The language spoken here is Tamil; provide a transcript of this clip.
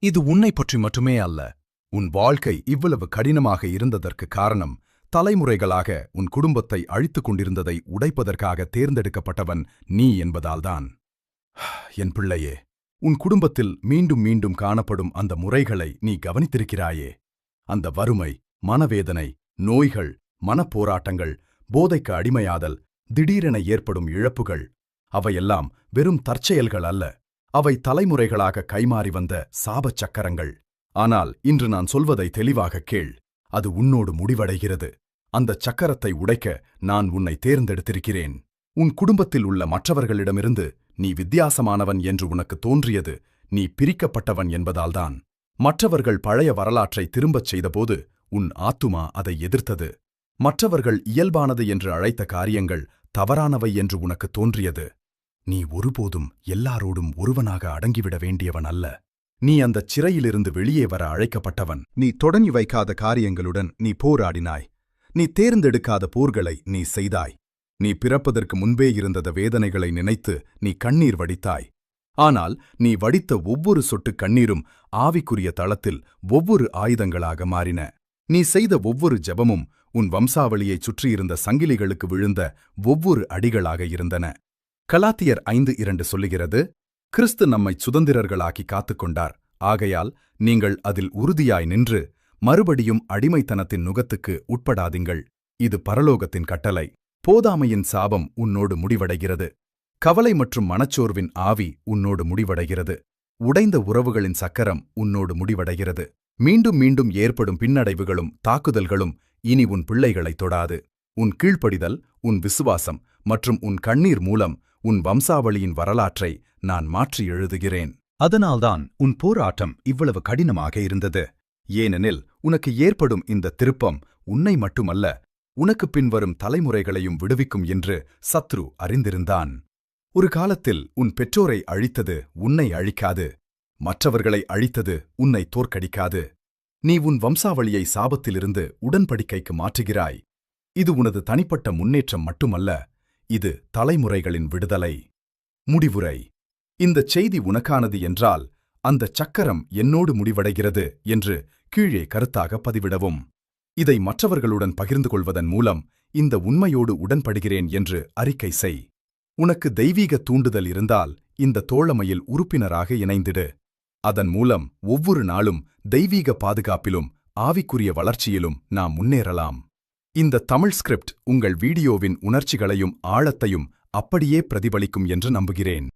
இது உன்னை பற்றி மட்டுமே அல்ல. உன் வாழ்க்கை இவ்வளவு கடினமாக இருந்ததற்கு காரணம், தலைமுறைகளாக உன் குடும்பத்தை அழித்துக் கொண்டிருந்ததை உடைப்பதற்காக தேர்ந்தெடுக்கப்பட்டவன் நீ என்பதால்தான். என் பிள்ளையே, உன் குடும்பத்தில் மீண்டும் மீண்டும் காணப்படும் அந்த முறைகளை நீ கவனித்திருக்கிறாயே? அந்த வறுமை, மனவேதனை, நோய்கள், மனப்போராட்டங்கள், போதைக்கு அடிமையாதல், திடீரென ஏற்படும் இழப்புகள், அவையெல்லாம் வெறும் தற்செயல்கள் அல்ல. அவை தலைமுறைகளாக கைமாறி வந்த சாபச் சக்கரங்கள். ஆனால் இன்று நான் சொல்வதை தெளிவாக கேள். அது உன்னோடு முடிவடைகிறது. அந்தச் சக்கரத்தை உடைக்க நான் உன்னை தேர்ந்தெடுத்திருக்கிறேன். உன் குடும்பத்தில் உள்ள மற்றவர்களிடமிருந்து நீ வித்தியாசமானவன் என்று உனக்கு தோன்றியது நீ பிரிக்கப்பட்டவன் என்பதால்தான். மற்றவர்கள் பழைய வரலாற்றை திரும்பச் செய்தபோது உன் ஆத்துமா அதை எதிர்த்தது. மற்றவர்கள் இயல்பானது என்று அழைத்த காரியங்கள் தவறானவை என்று உனக்கு தோன்றியது. நீ ஒருபோதும் எல்லாரோடும் ஒருவனாக அடங்கிவிட வேண்டியவன் அல்ல. நீ அந்தச் சிறையிலிருந்து வெளியே வர அழைக்கப்பட்டவன். நீ தொடங்கி வைக்காத காரியங்களுடன் நீ போராடினாய். நீ தேர்ந்தெடுக்காத போர்களை நீ செய்தாய். நீ பிறப்பதற்கு முன்பே இருந்த வேதனைகளை நினைத்து நீ கண்ணீர் வடித்தாய். ஆனால் நீ வடித்த ஒவ்வொரு சொட்டு கண்ணீரும் ஆவிக்குரிய தளத்தில் ஒவ்வொரு ஆயுதங்களாக மாறின. நீ செய்த ஒவ்வொரு ஜெபமும் உன் வம்சாவளியைச் சுற்றியிருந்த சங்கிலிகளுக்கு விழுந்த ஒவ்வொரு அடிகளாக இருந்தன. கலாத்தியர் 5:2 சொல்லுகிறது, கிறிஸ்து நம்மைச் சுதந்திரர்களாக்கி காத்துக்கொண்டார். ஆகையால் நீங்கள் அதில் உறுதியாய் நின்று மறுபடியும் அடிமைத்தனத்தின் நுகத்துக்கு உட்படாதீங்கள். இது பரலோகத்தின் கட்டளை. போதாமையின் சாபம் உன்னோடு முடிவடைகிறது. கவலை மற்றும் மனச்சோர்வின் ஆவி உன்னோடு முடிவடைகிறது. உடைந்த உறவுகளின் சக்கரம் உன்னோடு முடிவடைகிறது. மீண்டும் மீண்டும் ஏற்படும் பின்னடைவுகளும் தாக்குதல்களும் இனி உன் பிள்ளைகளைத் தொடாது. உன் கீழ்ப்படிதல், உன் விசுவாசம் மற்றும் உன் கண்ணீர் மூலம் உன் வம்சாவளியின் வரலாற்றை நான் மாற்றி எழுதுகிறேன். அதனால்தான் உன் போராட்டம் இவ்வளவு கடினமாக இருந்தது. ஏனெனில் உனக்கு ஏற்படும் இந்த திருப்பம் உன்னை மட்டுமல்ல, உனக்கு பின்வரும் தலைமுறைகளையும் விடுவிக்கும் என்று சத்ரு அறிந்திருந்தான். ஒரு காலத்தில் உன் பெற்றோரை அழித்தது உன்னை அழிக்காது. மற்றவர்களை அழித்தது உன்னை தோற்கடிக்காது. நீ உன் வம்சாவளியை சாபத்திலிருந்து உடன்படிக்கைக்கு மாற்றுகிறாய். இது உனது தனிப்பட்ட முன்னேற்றம் மட்டுமல்ல, இது தலைமுறைகளின் விடுதலை. முடிவுரை: இந்தச் செய்தி உனக்கானது என்றால், அந்தச் சக்கரம் என்னோடு முடிவடைகிறது என்று கீழே கருத்தாக பதிவிடவும். இதை மற்றவர்களுடன் பகிர்ந்து கொள்வதன் மூலம் இந்த உண்மையோடு உடன்படுகிறேன் என்று அறிக்கை செய். உனக்கு தெய்வீக தூண்டுதல் இருந்தால் இந்த தோழமையில் உறுப்பினராக இணைந்திடு. அதன் மூலம் ஒவ்வொரு நாளும் தெய்வீக பாதுகாப்பிலும் ஆவிக்குரிய வளர்ச்சியிலும் நாம் முன்னேறலாம். இந்த தமிழ் ஸ்கிரிப்ட் உங்கள் வீடியோவின் உணர்ச்சிகளையும் ஆழத்தையும் அப்படியே பிரதிபலிக்கும் என்று நம்புகிறேன்.